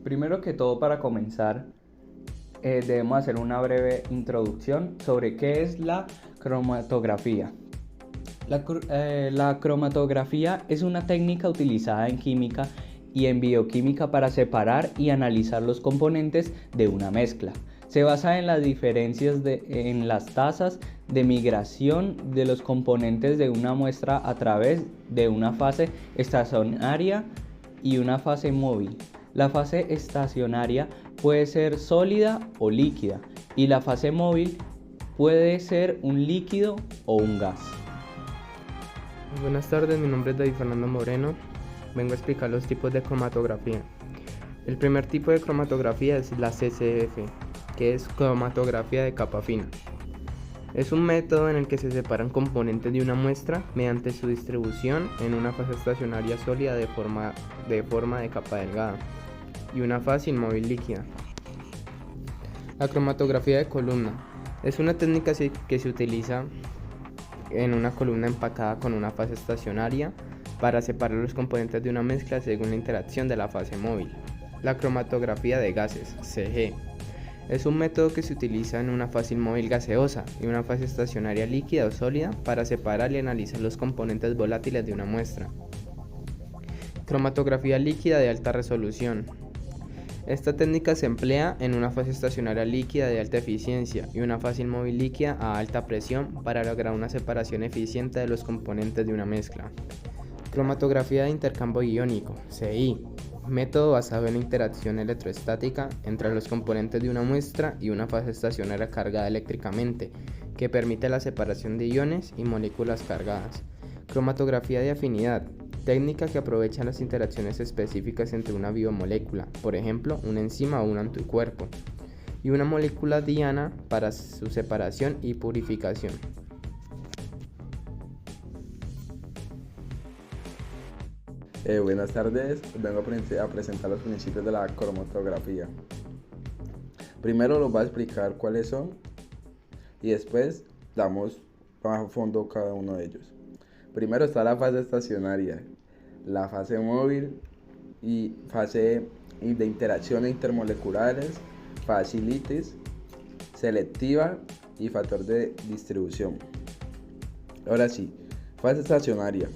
Primero que todo, para comenzar, debemos hacer una breve introducción sobre qué es la cromatografía. La cromatografía es una técnica utilizada en química y en bioquímica para separar y analizar los componentes de una mezcla. Se basa en las diferencias en las tasas de migración de los componentes de una muestra a través de una fase estacionaria y una fase móvil. La fase estacionaria puede ser sólida o líquida y la fase móvil puede ser un líquido o un gas. Buenas tardes, mi nombre es David Fernando Moreno. Vengo a explicar los tipos de cromatografía. El primer tipo de cromatografía es la CCF, que es cromatografía de capa fina. Es un método en el que se separan componentes de una muestra mediante su distribución en una fase estacionaria sólida de forma de capa delgada y una fase inmóvil líquida. La cromatografía de columna es una técnica que se utiliza en una columna empacada con una fase estacionaria para separar los componentes de una mezcla según la interacción de la fase móvil. La cromatografía de gases, CG, es un método que se utiliza en una fase inmóvil gaseosa y una fase estacionaria líquida o sólida para separar y analizar los componentes volátiles de una muestra. Cromatografía líquida de alta resolución. Esta técnica se emplea en una fase estacionaria líquida de alta eficiencia y una fase inmóvil líquida a alta presión para lograr una separación eficiente de los componentes de una mezcla. Cromatografía de intercambio iónico, CI, método basado en la interacción electrostática entre los componentes de una muestra y una fase estacionaria cargada eléctricamente, que permite la separación de iones y moléculas cargadas. Cromatografía de afinidad, técnica que aprovecha las interacciones específicas entre una biomolécula, por ejemplo, una enzima o un anticuerpo, y una molécula diana para su separación y purificación. Buenas tardes, vengo a presentar los principios de la cromatografía. Primero los voy a explicar cuáles son y después damos a fondo cada uno de ellos. Primero está la fase estacionaria, la fase móvil y fase de interacciones intermoleculares, fase litis, selectiva y factor de distribución. Ahora sí, fase estacionaria.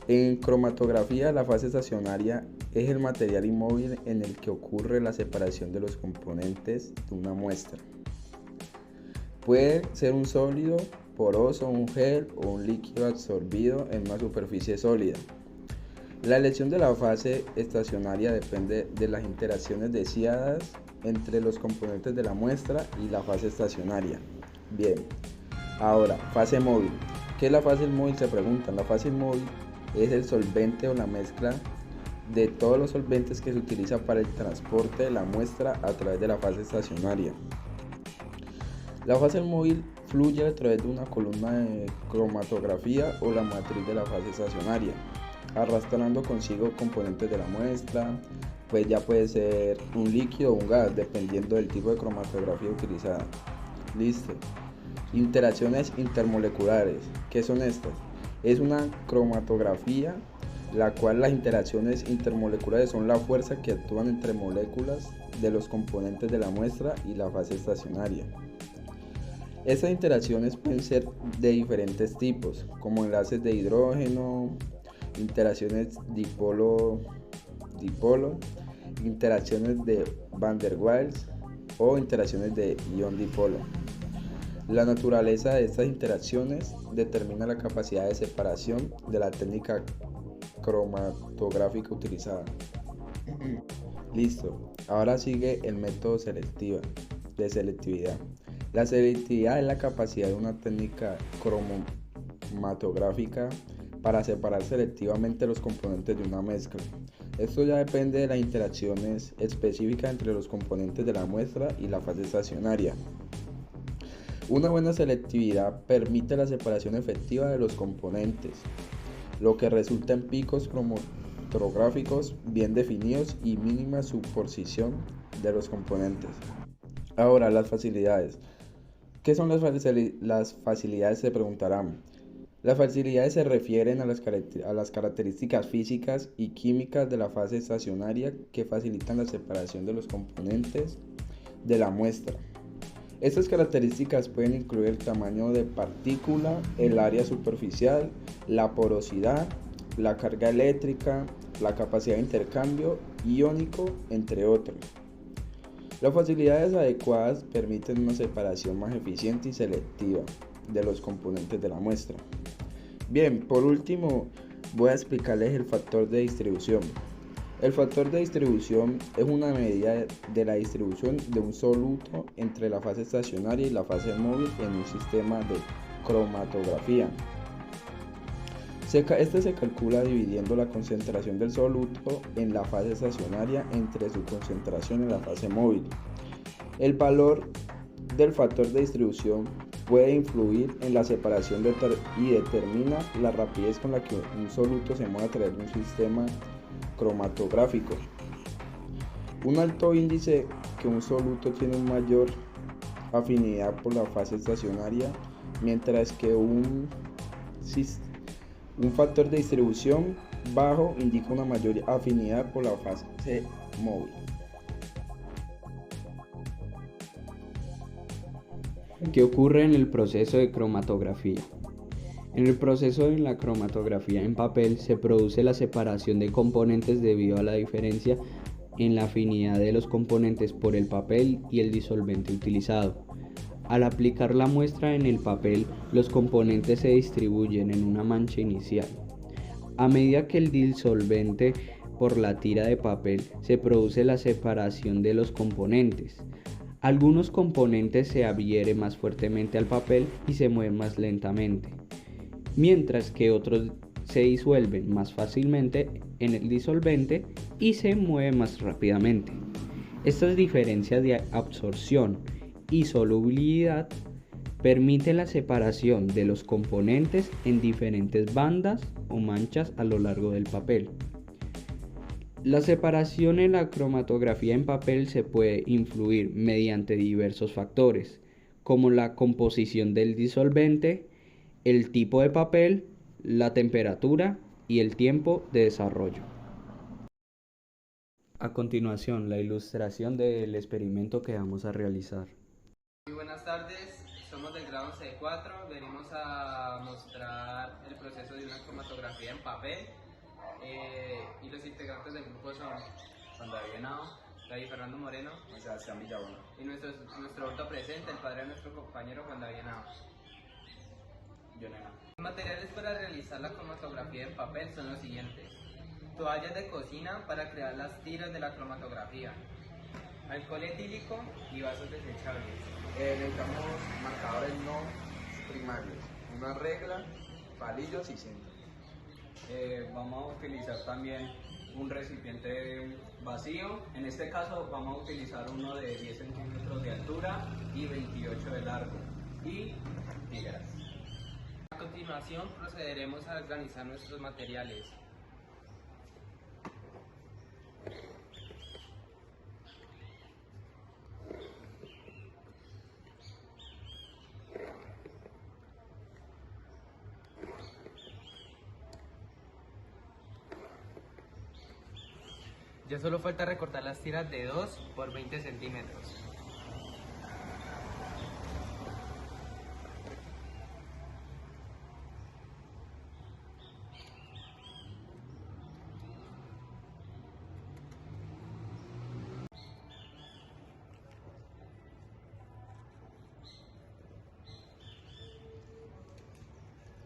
En cromatografía, la fase estacionaria es el material inmóvil en el que ocurre la separación de los componentes de una muestra. Puede ser un sólido, poroso, un gel o un líquido absorbido en una superficie sólida. La elección de la fase estacionaria depende de las interacciones deseadas entre los componentes de la muestra y la fase estacionaria. Bien, ahora, fase móvil. ¿Qué es la fase móvil? Se preguntan. La fase móvil es el solvente o la mezcla de todos los solventes que se utiliza para el transporte de la muestra a través de la fase estacionaria. La fase móvil fluye a través de una columna de cromatografía o la matriz de la fase estacionaria, arrastrando consigo componentes de la muestra, pues ya puede ser un líquido o un gas, dependiendo del tipo de cromatografía utilizada. Listo. Interacciones intermoleculares. ¿Qué son estas? Es una cromatografía la cual las interacciones intermoleculares son la fuerza que actúan entre moléculas de los componentes de la muestra y la fase estacionaria. Estas interacciones pueden ser de diferentes tipos, como enlaces de hidrógeno, interacciones dipolo, interacciones de Van der Waals o interacciones de ion dipolo. La naturaleza de estas interacciones determina la capacidad de separación de la técnica cromatográfica utilizada. Listo, ahora sigue el método de selectividad. La selectividad es la capacidad de una técnica cromatográfica para separar selectivamente los componentes de una mezcla. Esto ya depende de las interacciones específicas entre los componentes de la muestra y la fase estacionaria. Una buena selectividad permite la separación efectiva de los componentes, lo que resulta en picos cromatográficos bien definidos y mínima superposición de los componentes. Ahora, las facilidades. ¿Qué son las facilidades? Se preguntarán. Las facilidades se refieren a a las características físicas y químicas de la fase estacionaria que facilitan la separación de los componentes de la muestra. Estas características pueden incluir el tamaño de partícula, el área superficial, la porosidad, la carga eléctrica, la capacidad de intercambio iónico, entre otros. Las facilidades adecuadas permiten una separación más eficiente y selectiva de los componentes de la muestra. Bien, por último, voy a explicarles el factor de distribución. El factor de distribución es una medida de la distribución de un soluto entre la fase estacionaria y la fase móvil en un sistema de cromatografía. Este se calcula dividiendo la concentración del soluto en la fase estacionaria entre su concentración en la fase móvil. El valor del factor de distribución puede influir en la separación y determina la rapidez con la que un soluto se mueve a través de un sistema cromatográfico. Un alto índice que un soluto tiene una mayor afinidad por la fase estacionaria, mientras que un factor de distribución bajo indica una mayor afinidad por la fase móvil. ¿Qué ocurre en el proceso de cromatografía? En el proceso de la cromatografía en papel se produce la separación de componentes debido a la diferencia en la afinidad de los componentes por el papel y el disolvente utilizado. Al aplicar la muestra en el papel, los componentes se distribuyen en una mancha inicial. A medida que el disolvente por la tira de papel, se produce la separación de los componentes. Algunos componentes se adhieren más fuertemente al papel y se mueven más lentamente, mientras que otros se disuelven más fácilmente en el disolvente y se mueven más rápidamente. Estas diferencias de absorción y solubilidad permiten la separación de los componentes en diferentes bandas o manchas a lo largo del papel. La separación en la cromatografía en papel se puede influir mediante diversos factores, como la composición del disolvente, el tipo de papel, la temperatura y el tiempo de desarrollo. A continuación, la ilustración del experimento que vamos a realizar. Muy buenas tardes, somos del grado 11-4, venimos a mostrar el proceso de una cromatografía en papel y los integrantes del grupo son Juan David Henao, David Fernando Moreno Sebastián Villabona y nuestro orto presente, el padre de nuestro compañero Juan David Henao. Los materiales para realizar la cromatografía en papel son los siguientes: toallas de cocina para crear las tiras de la cromatografía, alcohol etílico y vasos desechables. Necesitamos marcadores no primarios, una regla, palillos y cinta. Vamos a utilizar también un recipiente vacío. En este caso vamos a utilizar uno de 10 centímetros de altura y 28 de largo, y tijeras. A continuación procederemos a organizar nuestros materiales. Ya solo falta recortar las tiras de 2 por 20 centímetros.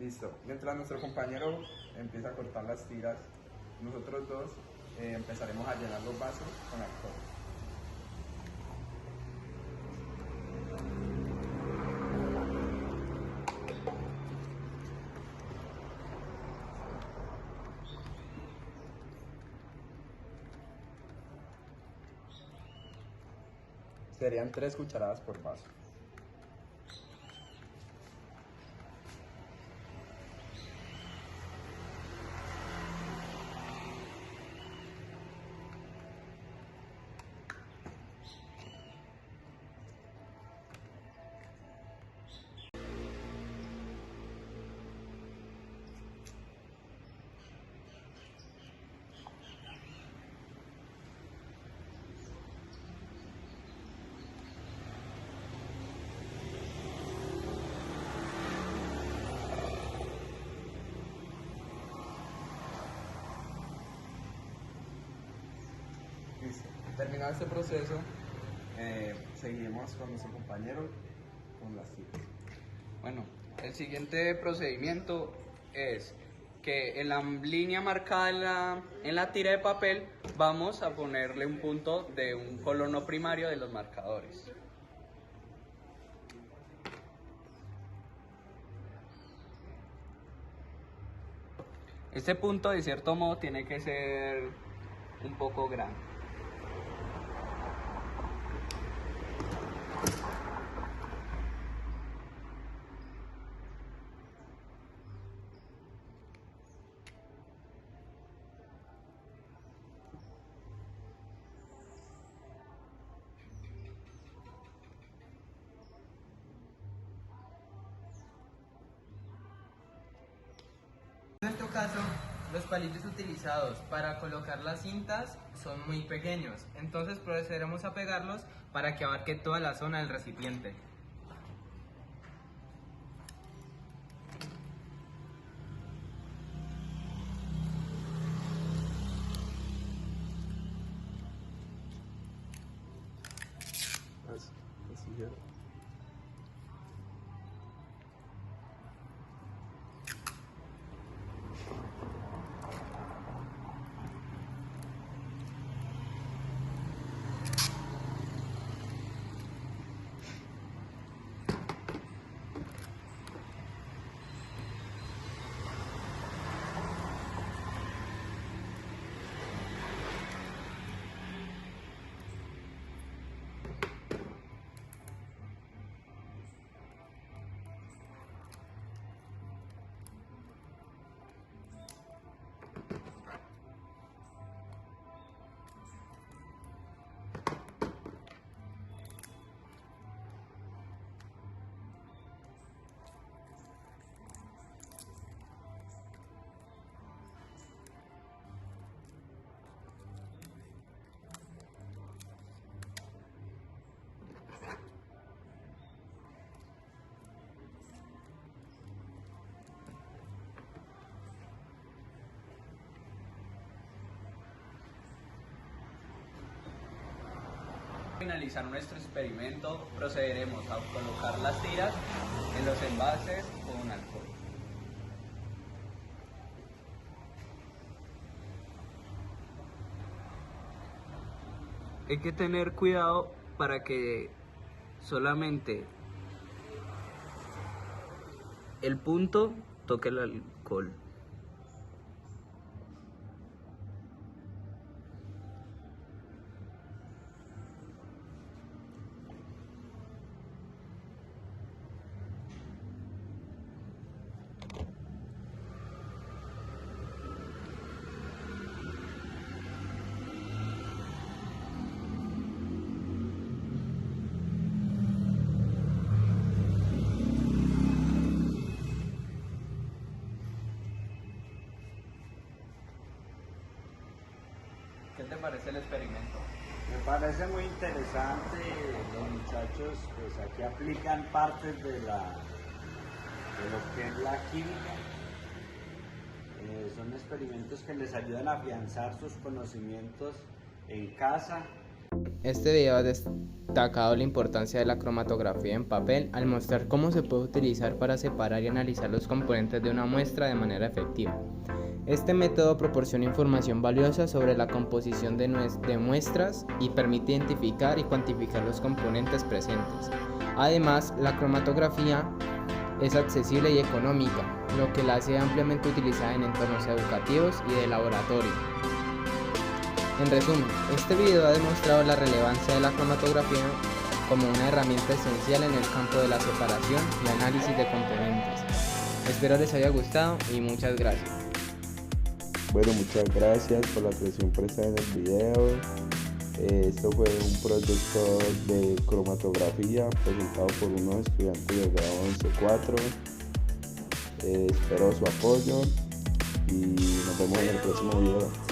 Listo. Mientras nuestro compañero empieza a cortar las tiras, nosotros dos empezaremos a llenar los vasos con alcohol. Serían 3 cucharadas por vaso. Terminado este proceso, seguiremos con nuestro compañero con las tiras. Bueno, el siguiente procedimiento es que en la línea marcada en la tira de papel vamos a ponerle un punto de un color no primario de los marcadores. Este punto de cierto modo tiene que ser un poco grande. En este caso, los palillos utilizados para colocar las cintas son muy pequeños, entonces procederemos a pegarlos para que abarque toda la zona del recipiente. Así ya. Para finalizar nuestro experimento, procederemos a colocar las tiras en los envases con alcohol. Hay que tener cuidado para que solamente el punto toque el alcohol. ¿Qué te parece el experimento? Me parece muy interesante. Los muchachos pues aquí aplican partes de lo que es la química. Son experimentos que les ayudan a afianzar sus conocimientos en casa. Este video ha destacado la importancia de la cromatografía en papel al mostrar cómo se puede utilizar para separar y analizar los componentes de una muestra de manera efectiva. Este método proporciona información valiosa sobre la composición de muestras y permite identificar y cuantificar los componentes presentes. Además, la cromatografía es accesible y económica, lo que la hace ampliamente utilizada en entornos educativos y de laboratorio. En resumen, este video ha demostrado la relevancia de la cromatografía como una herramienta esencial en el campo de la separación y análisis de componentes. Espero les haya gustado y muchas gracias. Bueno, muchas gracias por la atención prestada en el video. Esto fue un proyecto de cromatografía presentado por unos estudiantes del grado 11-4. Espero su apoyo y nos vemos en el próximo video.